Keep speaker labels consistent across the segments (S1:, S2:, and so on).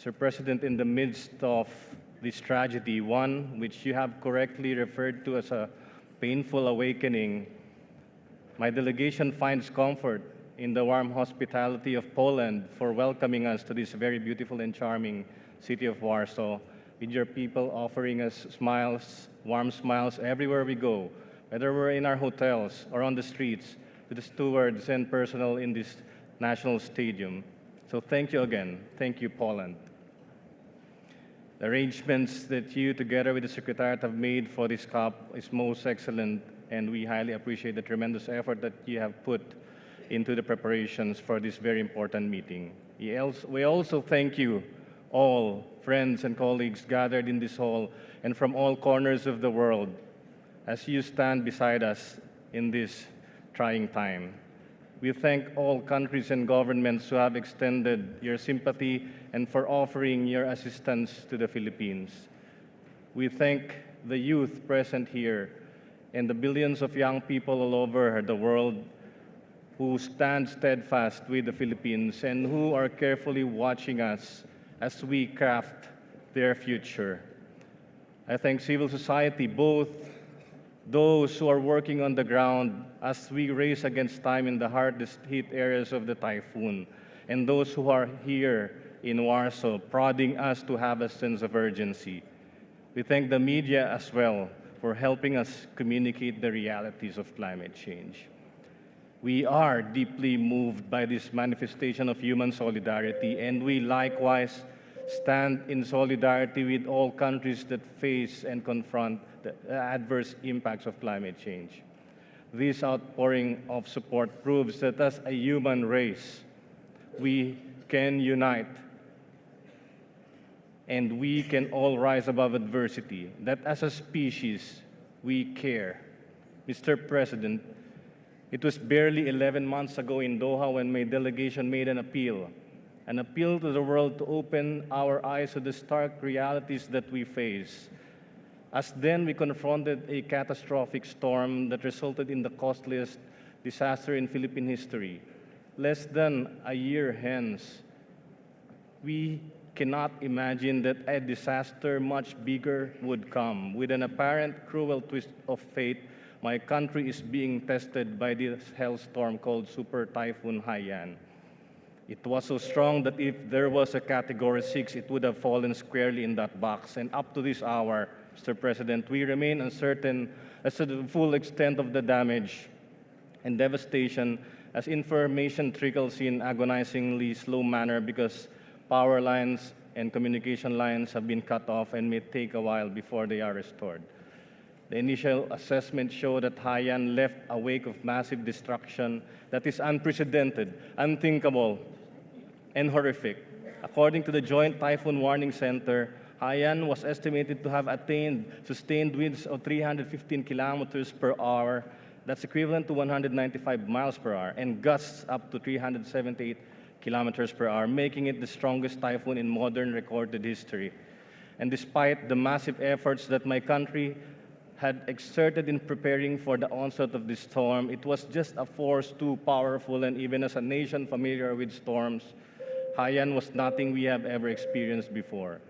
S1: Mr. President, in the midst of this tragedy, one which you have correctly referred to as a painful awakening, my delegation finds comfort in the warm hospitality of Poland for welcoming us to this very beautiful and charming city of Warsaw, with your people offering us smiles, warm smiles everywhere we go, whether we're in our hotels or on the streets, with the stewards and personnel in this national stadium. So thank you again. Thank you, Poland. The arrangements that you, together with the Secretariat, have made for this COP is most excellent, and we highly appreciate the tremendous effort that you have put into the preparations for this very important meeting. We also thank you, all friends and colleagues gathered in this hall and from all corners of the world, as you stand beside us in this trying time. We thank all countries and governments who have extended your sympathy and for offering your assistance to the Philippines. We thank the youth present here and the billions of young people all over the world who stand steadfast with the Philippines and who are carefully watching us as we craft their future. I thank civil society, both those who are working on the ground as we race against time in the hardest hit areas of the typhoon, and those who are here in Warsaw, prodding us to have a sense of urgency. We thank the media as well for helping us communicate the realities of climate change. We are deeply moved by this manifestation of human solidarity, and we likewise stand in solidarity with all countries that face and confront the adverse impacts of climate change. This outpouring of support proves that as a human race, we can unite and we can all rise above adversity, that as a species, we care. Mr. President, it was barely 11 months ago in Doha when my delegation made an appeal to the world to open our eyes to the stark realities that we face. As then we confronted a catastrophic storm that resulted in the costliest disaster in Philippine history. Less than a year hence, we cannot imagine that a disaster much bigger would come. With an apparent cruel twist of fate, my country is being tested by this hailstorm called Super Typhoon Haiyan. It was so strong that if there was a Category 6, it would have fallen squarely in that box. And up to this hour, Mr. President, we remain uncertain as to the full extent of the damage and devastation as information trickles in agonizingly slow manner because power lines and communication lines have been cut off and may take a while before they are restored. The initial assessment showed that Haiyan left a wake of massive destruction that is unprecedented, unthinkable, and horrific. According to the Joint Typhoon Warning Center, Haiyan was estimated to have attained sustained winds of 315 kilometers per hour, that's equivalent to 195 miles per hour, and gusts up to 378 kilometers per hour, making it the strongest typhoon in modern recorded history. And despite the massive efforts that my country had exerted in preparing for the onset of this storm, it was just a force too powerful, and even as a nation familiar with storms, Haiyan was nothing we have ever experienced before.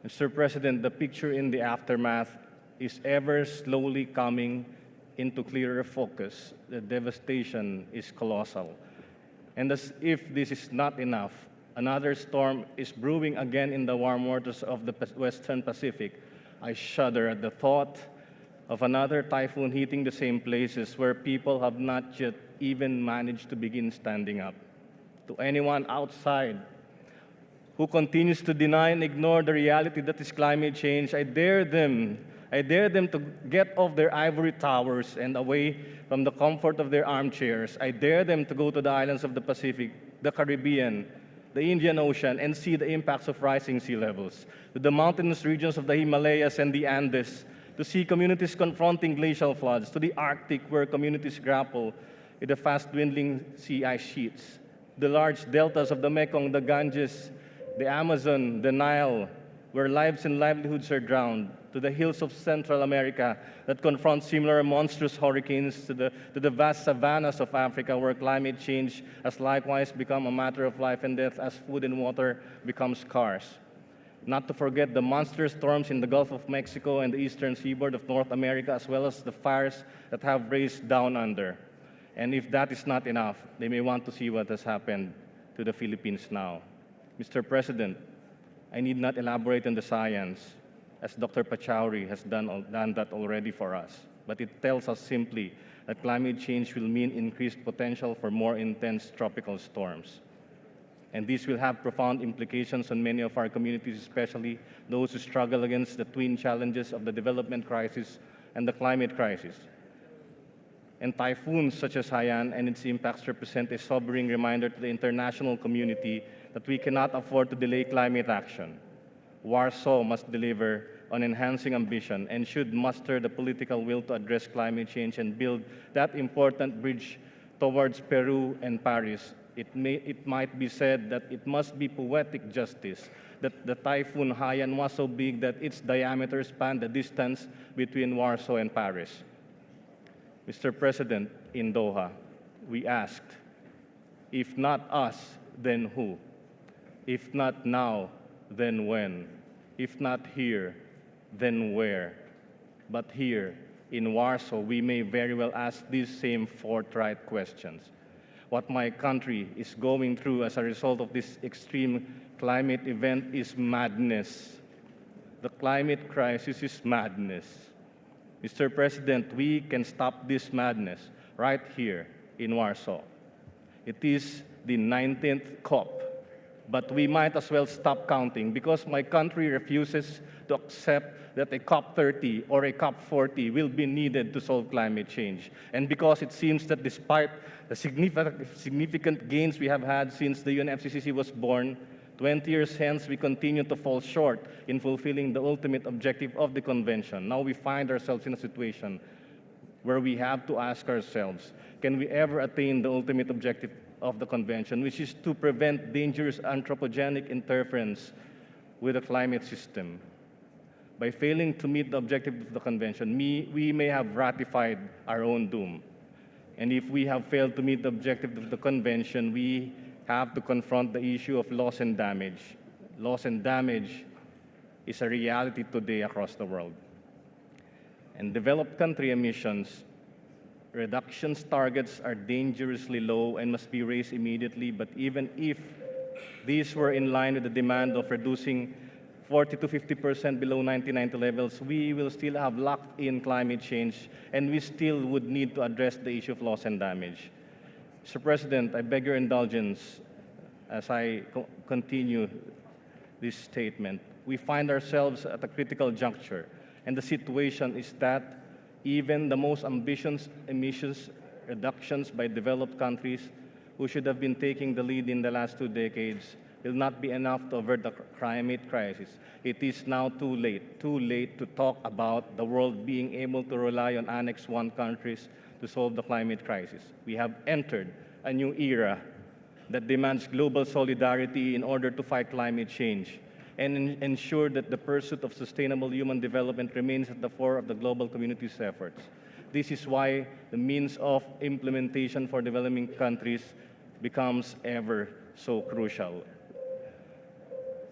S1: Mr. President, the picture in the aftermath is ever slowly coming into clearer focus. The devastation is colossal. And as if this is not enough, another storm is brewing again in the warm waters of the Western Pacific. I shudder at the thought of another typhoon hitting the same places where people have not yet even managed to begin standing up. To anyone outside who continues to deny and ignore the reality that is climate change, I dare them to get off their ivory towers and away from the comfort of their armchairs. I dare them to go to the islands of the Pacific, the Caribbean, the Indian Ocean, and see the impacts of rising sea levels, to the mountainous regions of the Himalayas and the Andes, to see communities confronting glacial floods, to the Arctic, where communities grapple with the fast-dwindling sea ice sheets, the large deltas of the Mekong, the Ganges, the Amazon, the Nile, where lives and livelihoods are drowned, to the hills of Central America that confront similar monstrous hurricanes, to the vast savannas of Africa where climate change has likewise become a matter of life and death as food and water become scarce. Not to forget the monster storms in the Gulf of Mexico and the eastern seaboard of North America, as well as the fires that have raged down under. And if that is not enough, they may want to see what has happened to the Philippines now. Mr. President, I need not elaborate on the science, as Dr. Pachauri has done that already for us. But it tells us simply that climate change will mean increased potential for more intense tropical storms. And this will have profound implications on many of our communities, especially those who struggle against the twin challenges of the development crisis and the climate crisis. And typhoons such as Haiyan and its impacts represent a sobering reminder to the international community that we cannot afford to delay climate action. Warsaw must deliver on enhancing ambition and should muster the political will to address climate change and build that important bridge towards Peru and Paris. It might be said that it must be poetic justice that the Typhoon Haiyan was so big that its diameter spanned the distance between Warsaw and Paris. Mr. President, in Doha, we asked, if not us, then who? If not now, then when? If not here, then where? But here, in Warsaw, we may very well ask these same forthright questions. What my country is going through as a result of this extreme climate event is madness. The climate crisis is madness. Mr. President, we can stop this madness right here in Warsaw. It is the 19th COP, but we might as well stop counting because my country refuses to accept that a COP30 or a COP40 will be needed to solve climate change. And because it seems that despite the significant gains we have had since the UNFCCC was born, 20 years hence, we continue to fall short in fulfilling the ultimate objective of the convention. Now we find ourselves in a situation where we have to ask ourselves, can we ever attain the ultimate objective of the convention, which is to prevent dangerous anthropogenic interference with the climate system? By failing to meet the objective of the convention, we may have ratified our own doom. And if we have failed to meet the objective of the convention, we have to confront the issue of loss and damage. Loss and damage is a reality today across the world. And developed country emissions reductions targets are dangerously low and must be raised immediately, but even if these were in line with the demand of reducing 40 to 50% below 1990 levels, we will still have locked in climate change, and we still would need to address the issue of loss and damage. Mr. President, I beg your indulgence as I continue this statement. We find ourselves at a critical juncture, and the situation is that even the most ambitious emissions reductions by developed countries who should have been taking the lead in the last 2 decades will not be enough to avert the climate crisis. It is now too late to talk about the world being able to rely on Annex I countries to solve the climate crisis. We have entered a new era that demands global solidarity in order to fight climate change and ensure that the pursuit of sustainable human development remains at the fore of the global community's efforts. This is why the means of implementation for developing countries becomes ever so crucial.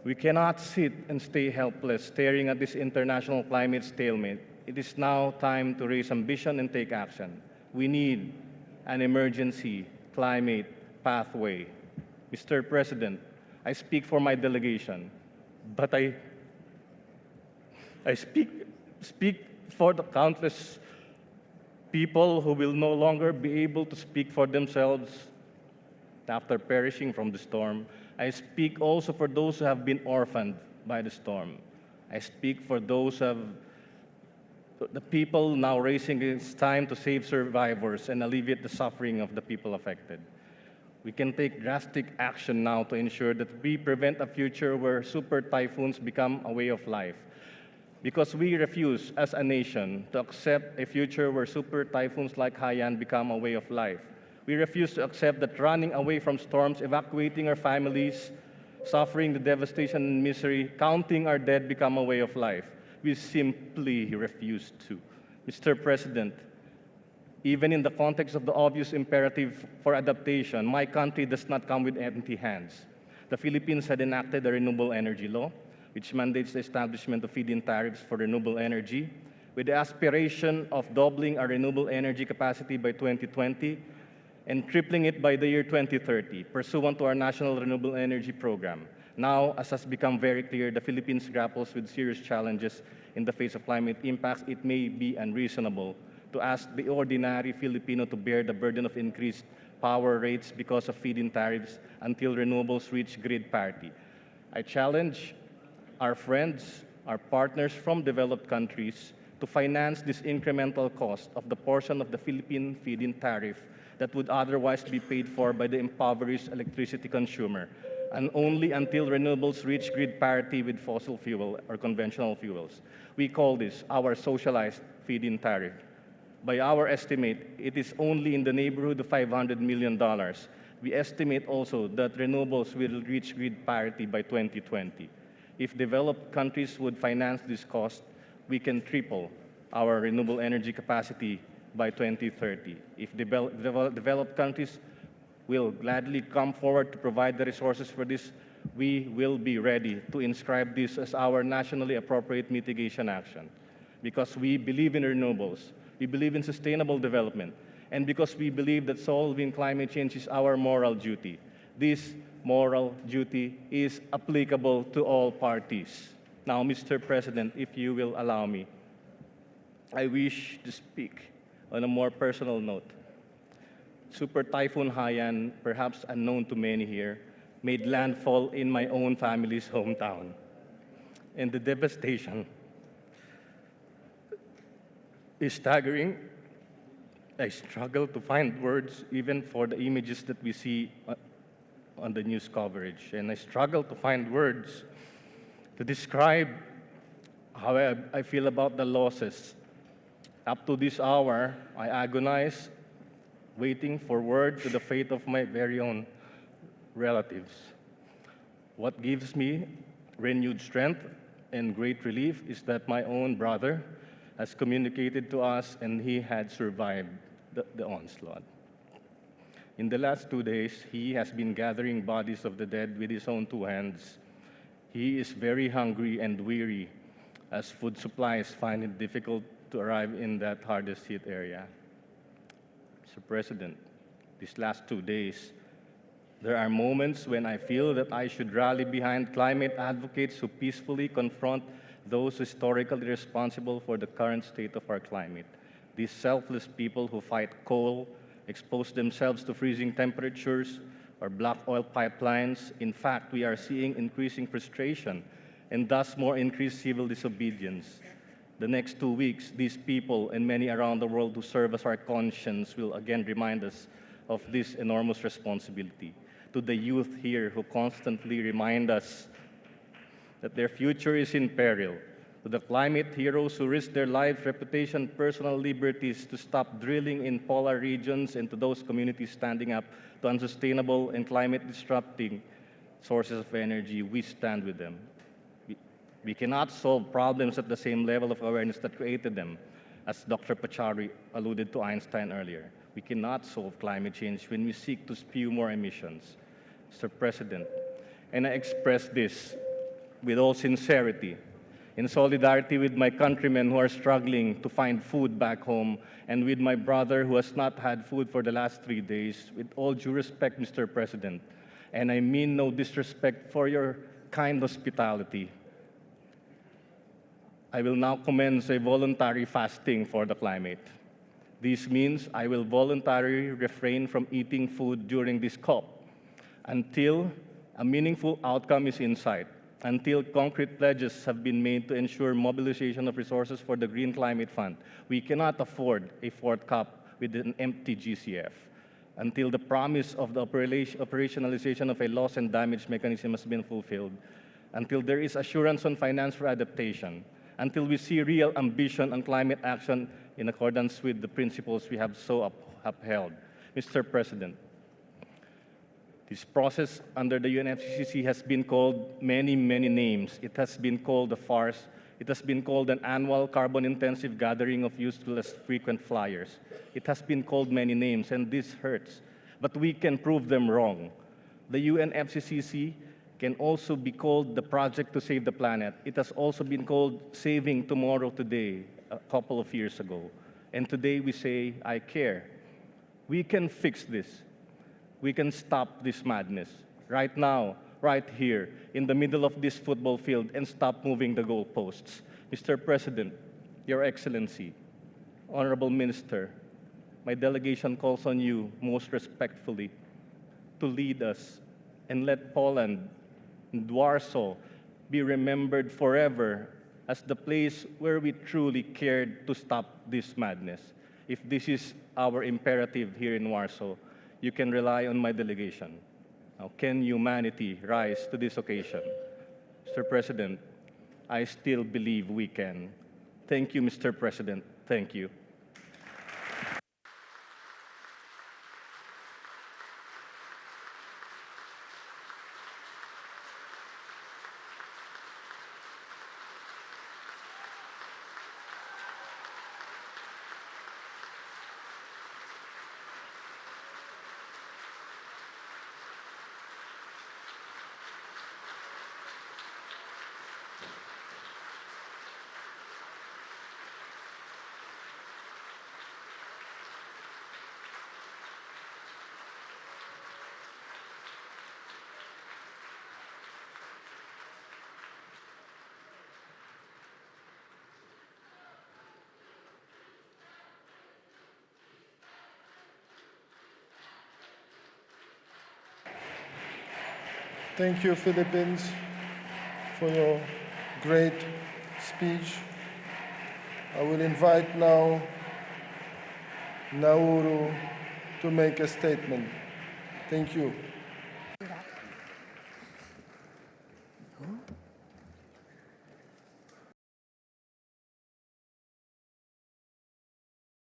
S1: We cannot sit and stay helpless staring at this international climate stalemate. It is now time to raise ambition and take action. We need an emergency climate pathway. Mr. President, I speak for my delegation, but I speak for the countless people who will no longer be able to speak for themselves after perishing from the storm. I speak also for those who have been orphaned by the storm. I speak for those the people now raising its time to save survivors and alleviate the suffering of the people affected. We can take drastic action now to ensure that we prevent a future where super typhoons become a way of life. Because we refuse as a nation to accept a future where super typhoons like Haiyan become a way of life. We refuse to accept that running away from storms, evacuating our families, suffering the devastation and misery, counting our dead become a way of life. We simply refuse to. Mr. President, even in the context of the obvious imperative for adaptation, my country does not come with empty hands. The Philippines had enacted a renewable energy law, which mandates the establishment of feed-in tariffs for renewable energy, with the aspiration of doubling our renewable energy capacity by 2020 and tripling it by the year 2030, pursuant to our National Renewable Energy Program. Now, as has become very clear, the Philippines grapples with serious challenges in the face of climate impacts. It may be unreasonable to ask the ordinary Filipino to bear the burden of increased power rates because of feed-in tariffs until renewables reach grid parity. I challenge our friends, our partners from developed countries to finance this incremental cost of the portion of the Philippine feed-in tariff that would otherwise be paid for by the impoverished electricity consumer, and only until renewables reach grid parity with fossil fuel or conventional fuels. We call this our socialized feed-in tariff. By our estimate, it is only in the neighborhood of $500 million. We estimate also that renewables will reach grid parity by 2020. If developed countries would finance this cost, we can triple our renewable energy capacity by 2030. If developed countries will gladly come forward to provide the resources for this, we will be ready to inscribe this as our nationally appropriate mitigation action. Because we believe in renewables, we believe in sustainable development, and because we believe that solving climate change is our moral duty. This moral duty is applicable to all parties. Now, Mr. President, if you will allow me, I wish to speak on a more personal note. Super Typhoon Haiyan, perhaps unknown to many here, made landfall in my own family's hometown. And the devastation is staggering. I struggle to find words even for the images that we see on the news coverage. And I struggle to find words to describe how I feel about the losses. Up to this hour, I agonize, waiting for word to the fate of my very own relatives. What gives me renewed strength and great relief is that my own brother has communicated to us and he had survived the onslaught. In the last 2 days, he has been gathering bodies of the dead with his own 2 hands. He is very hungry and weary as food supplies find it difficult to arrive in that hardest hit area. Mr. President, these last 2 days, there are moments when I feel that I should rally behind climate advocates who peacefully confront those historically responsible for the current state of our climate. These selfless people who fight coal, expose themselves to freezing temperatures, or block oil pipelines. In fact, we are seeing increasing frustration and thus more increased civil disobedience. The next 2 weeks, these people and many around the world who serve as our conscience will again remind us of this enormous responsibility. To the youth here who constantly remind us that their future is in peril, to the climate heroes who risk their lives, reputation, personal liberties to stop drilling in polar regions, and to those communities standing up to unsustainable and climate-disrupting sources of energy, we stand with them. We cannot solve problems at the same level of awareness that created them, as Dr. Pachari alluded to Einstein earlier. We cannot solve climate change when we seek to spew more emissions. Mr. President, and I express this with all sincerity, in solidarity with my countrymen who are struggling to find food back home, and with my brother who has not had food for the last 3 days. With all due respect, Mr. President, and I mean no disrespect for your kind hospitality, I will now commence a voluntary fasting for the climate. This means I will voluntarily refrain from eating food during this COP until a meaningful outcome is in sight, until concrete pledges have been made to ensure mobilization of resources for the Green Climate Fund. We cannot afford a 4th COP with an empty GCF, until the promise of the operationalization of a loss and damage mechanism has been fulfilled, until there is assurance on finance for adaptation, until we see real ambition on climate action in accordance with the principles we have so upheld. Mr. President, This process under the UNFCCC has been called many, many names. It has been called a farce. It has been called an annual carbon-intensive gathering of useless frequent flyers. It has been called many names, and this hurts. But we can prove them wrong. The UNFCCC can also be called the project to save the planet. It has also been called Saving Tomorrow Today a couple of years ago. And today we say, I care. We can fix this. We can stop this madness right now, right here, in the middle of this football field, and stop moving the goalposts. Mr. President, Your Excellency, Honorable Minister, my delegation calls on you most respectfully to lead us and let Poland and Warsaw be remembered forever as the place where we truly cared to stop this madness. If this is our imperative here in Warsaw, you can rely on my delegation. Now, can humanity rise to this occasion? Mr. President, I still believe we can. Thank you, Mr. President. Thank you.
S2: Thank you, Philippines, for your great speech. I will invite now Nauru to make a statement. Thank you.